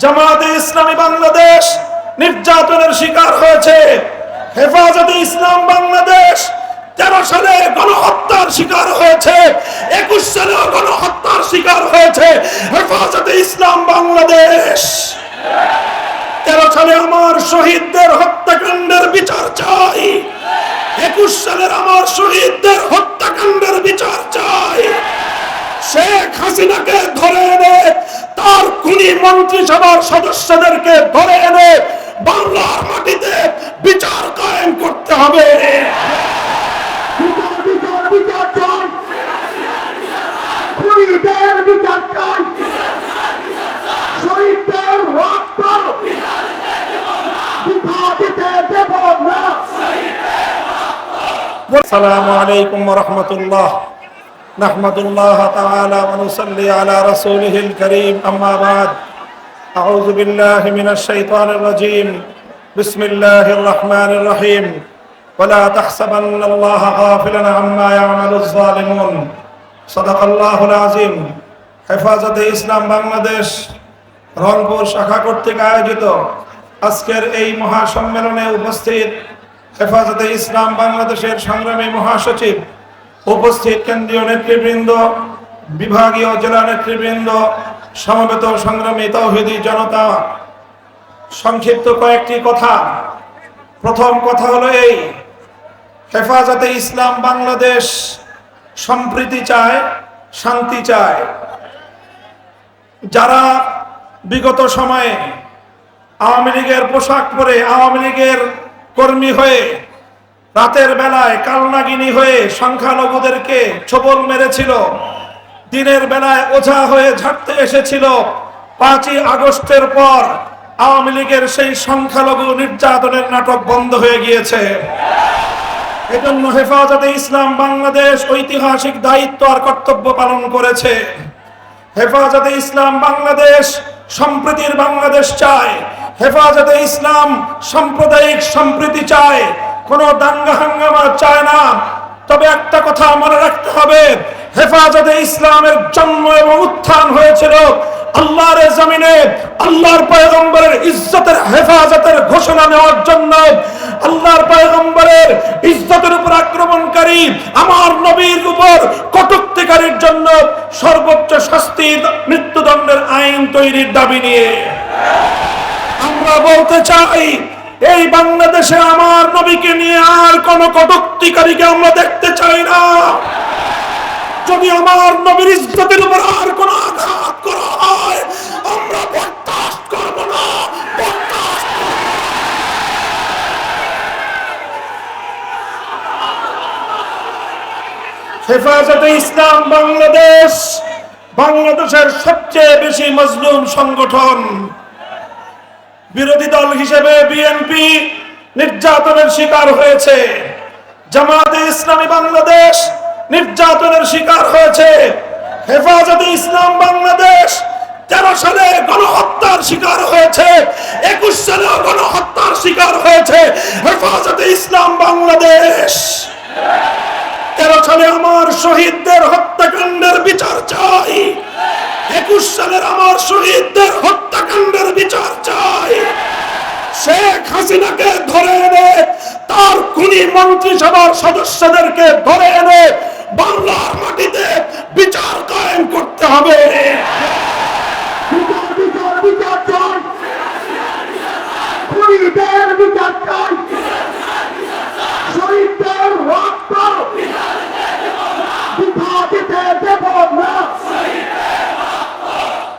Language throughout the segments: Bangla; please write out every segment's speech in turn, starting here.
জামায়াতে ইসলামী বাংলাদেশ নির্যাতনের শিকার হয়েছে। হেফাজতে ইসলাম বাংলাদেশ 13 সালে গণহত্যার শিকার হয়েছে, 21 সালেও গণহত্যার শিকার হয়েছে। হেফাজতে ইসলাম বাংলাদেশ 13 সালে আমার শহীদদের হত্যাকাণ্ডের বিচার চাই, 21 সালের আমার শহীদদের হত্যাকাণ্ডের বিচার চাই। শেখ হাসিনাকে ধরে এনে তার খুনি মন্ত্রিসভার সদস্যদেরকে ধরে এনে বাংলার মাটিতে বিচার কায়েম করতে হবে। আসসালামু আলাইকুম ওয়া রাহমাতুল্লাহ। নাহমাদুল্লাহ তাআলা ওয়া নুসাল্লি আলা রাসূলিহিল কারীম, আম্মা বা'দ। আউযু বিল্লাহি মিনাশ শাইতানির রাজীম। বিসমিল্লাহির রাহমানির রহিম। ওয়া লা তাহসাবান্নাল্লাহা গাফিলান আম্মা ইয়া'মালুয যালিমুন। সাদাকাল্লাহুল আযীম। হেফাজতে ইসলাম বাংলাদেশ রংপুর শাখা কর্তৃক আয়োজিত আজকের এই মহাসম্মেলনে উপস্থিত হেফাজতে ইসলাম বাংলাদেশের সংগ্রামী মহাসচিব, উপস্থিত কেন্দ্রীয় নেতৃবৃন্দ, বিভাগীয় জেলা নেতৃবৃন্দ, সমবেত সংগ্রামী তাওহীদি জনতা, সংক্ষিপ্ত কয়েকটি কথা। প্রথম কথা হলো এই, হেফাজতে ইসলাম বাংলাদেশ সম্প্রীতি চায়, শান্তি চায়। যারা বিগত সময়ে আওয়ামী লীগের পোশাক পরে আওয়ামী লীগের কর্মী হয়ে রাতের বেলায় কালনাগিনী হয়ে সংখ্যালঘুদেরকে ছোবল মেরেছিল, দিনের বেলায় ওঝা হয়ে ঝাড়তে এসেছিল, 5ই আগস্টের পর আওয়ামী লীগের সেই সংখ্যালঘু নির্যাতনের নাটক বন্ধ হয়ে গিয়েছে। এজন্য হেফাজতে ইসলাম বাংলাদেশ ঐতিহাসিক দায়িত্ব আর কর্তব্য পালন করেছে। হেফাজতে ইসলাম বাংলাদেশ সম্প্রীতির বাংলাদেশ চায়। হেফাজতে ইসলাম সাম্প্রদায়িক সম্প্রীতি চায়, কোনো দাঙ্গা হাঙ্গামা চায় না। তবে একটা কথা মনে রাখতে হবে, হেফাজতে ইসলামের জন্ম এবং উত্থান হয়েছিল আল্লাহর জমিনে আল্লাহর পয়গম্বরের ইজ্জতের হেফাজতের ঘোষণা নেওয়ার জন্য। আল্লাহর পয়গম্বরের ইজ্জতের উপর আক্রমণকারী, আমার নবীর উপর কটূক্তিকারীর জন্য সর্বোচ্চ শাস্তি মৃত্যুদণ্ডের আইন তৈরির দাবি নিয়ে আমরা বলতে চাই, এই বাংলাদেশে আমার নবীকে নিয়ে আর কোন কটূক্তিকারীকে আমরা দেখতে চাই না। যদি আমার নবীর ইজ্জতের উপর আর কোন আঘাত করা হয়, আমরা বরদাস্ত করব না। হেফাজতে ইসলাম বাংলাদেশ বাংলাদেশের সবচেয়ে বেশি মজলুম সংগঠন। বিরোধী দল হিসেবে বিএনপি নির্যাতনের শিকার হয়েছে, জামায়াতে ইসলামী বাংলাদেশ নির্যাতনের শিকার হয়েছে, হেফাজতে ইসলাম বাংলাদেশ 13 সালে গণহত্যার শিকার হয়েছে, 21 সালেও গণহত্যার শিকার হয়েছে। হেফাজতে ইসলাম বাংলাদেশ 13 সালে আমার শহীদদের হত্যাকাণ্ডের বিচার চাই, 21 সালের আমার শহীদদের হত্যাকাণ্ডের বিচার চাই। শেখ হাসিনাকে ধরে এনে তার খুনি মন্ত্রিসভার সদস্যদেরকে ধরে এনে বাংলার মাটিতে বিচার কায়েম করতে হবে।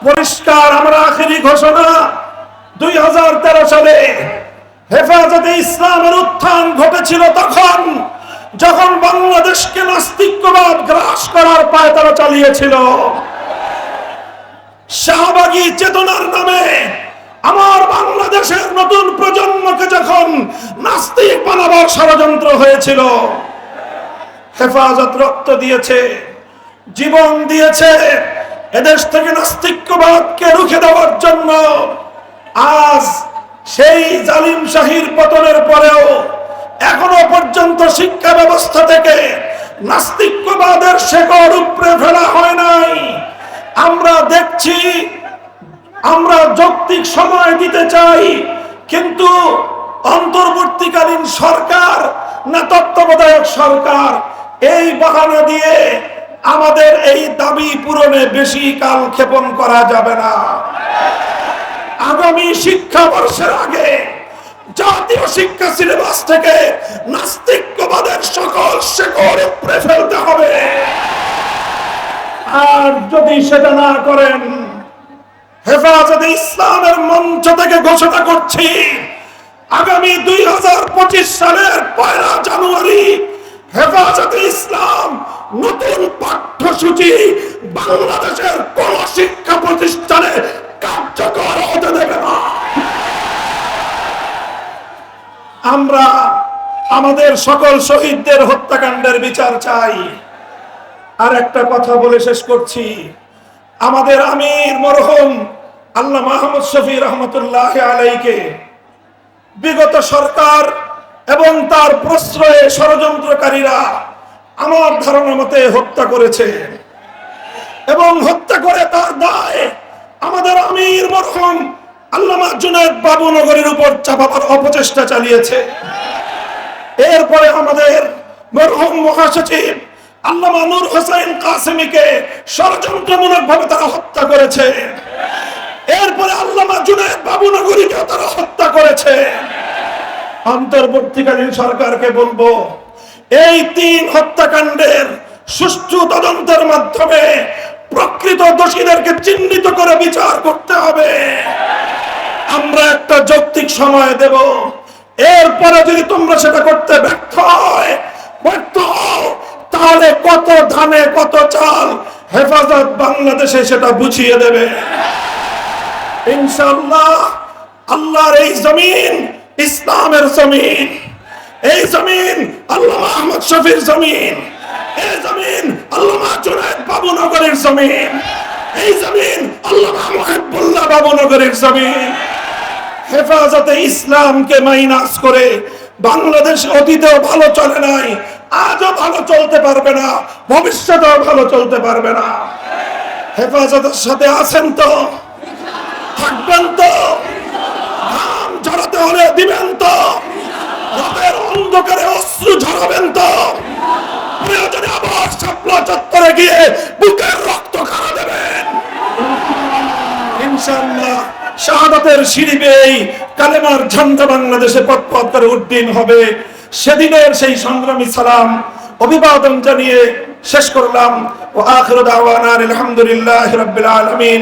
পরিষ্কার আমরা আখেরি ঘোষণা, 2013 সালে হেফাজতে ইসলামের উত্থান ঘটেছিল তখন, যখন বাংলাদেশকে নাস্তিক্যবাদ গ্রাস করার পায়তারা চালিয়েছিল। শাহবাগী চেতনার নামে আমার বাংলাদেশের নতুন প্রজন্মকে যখন নাস্তিক বানাবার ষড়যন্ত্র হয়েছিল, হেফাজত রক্ত দিয়েছে, জীবন দিয়েছে এদেশ থেকে নাস্তিক্যবাদকে রুখে দেওয়ার জন্য। আজ সেই জালিম শাহীর পতনের পরেও এখনো পর্যন্ত শিক্ষা ব্যবস্থা থেকে নাস্তিক্যবাদের শেকড় উপড়ে ফেলা হয় নাই। আমরা দেখছি, আমরা যৌক্তিক কিন্তু অন্তর্বর্তীকালীন সরকার না তত্ত্বাবধায়ক সরকার, এই বাহানা দিয়ে আমাদের এই দাবি পূরণে বেশি কাল ক্ষেপণ করা যাবে না। আগামী শিক্ষাবর্ষের আগে জাতীয় শিক্ষা সিলেবাস থেকে নাস্তিক্যবাদের সকল শেকড় উপড়ে ফেলতে হবে। আর যদি সেটা না করেন, হেফাজতে ইসলামের মঞ্চ থেকে ঘোষণা করছি, আগামী 2025 সালের 1 জানুয়ারি হেফাজতে ইসলাম নতুন পাঠ্যসূচি বাংলাদেশের কোন শিক্ষা প্রতিষ্ঠানে কার্যকর হতে দেবে না। আমরা আমাদের সকল শহীদদের হত্যাকাণ্ডের বিচার চাই। আর একটা কথা বলে শেষ করছি, আমাদের আমির মরহুম আল্লামা মাহমুদ শফি রহমতুল্লাহ আলাইকে বিগত সরকার এবং তার প্রশ্রয়ে ষড়যন্ত্রকারীরা আমার ধারণা মতে হত্যা করেছে, এবং হত্যা করে তার দায় আমাদের আমির মরহুম আল্লামা জুনায়েদ বাবুনগরীর উপর চাপাবার অপচেষ্টা চালিয়েছে। এরপরে আমাদের মরহুম মহাসচিব আল্লামা নূর হোসেন কাসেমীকে ষড়যন্ত্রমূলক ভাবে তারা হত্যা করেছে। এরপরে আল্লামা জুনায়েদ বাবুনগরীকে তারা হত্যা করেছে। অন্তর্বর্তীকালীন সরকারকে বলবো, এই 3 হত্যাকাণ্ডের সুষ্ঠু তদন্তের মাধ্যমে প্রকৃত দোষীদেরকে চিহ্নিত করে বিচার করতে হবে। আমরা একটা যৌক্তিক সময় দেব, এরপরে যদি তোমরা সেটা করতে ব্যর্থ হও, তাহলে কত ধানে কত চাল হেফাজত বাংলাদেশে সেটা বুঝিয়ে দেবে ইনশাআল্লাহ। আল্লাহর এই জমিন ইসলামের জমিন, এই জমিন আল্লামা আহমদ শফির জমিন, এই জমিন আল্লামা জুনায়েদ বাবুনগরীর জমিন, এই জমিন আল্লামা মুহিবুল্লাহ বাবুনগরীর জমিন। হেফাজতে ইসলামকে মাইনাস করে বাংলাদেশ অতীতেও ভালো চলে নাই, আজও ভালো চলতে পারবে না, ভবিষ্যতেও ভালো চলতে পারবে না। হেফাজতের সাথে আছেন তো? থাকবেন তো? ঘাম ঝরাতে হলে দিবেন তো? রাতের অন্ধকারে অশ্রু ঝরাবেন তো? প্রয়োজনে আবার শাপলা চত্বরে গিয়ে বুকের রক্ত খাওয়া দেবেন ইনশাআল্লাহ। শাহাদাতের সিঁড়ি বেয়ে কালেমার ঝান্ডা বাংলাদেশে পথ পথ করে উড্ডীন হবে। সেদিনের সেই সংগ্রামী সালাম অভিবাদন জানিয়ে শেষ করলাম। ওয়া আখিরু দাওয়ানা আলহামদুলিল্লাহি রাব্বিল আলামিন।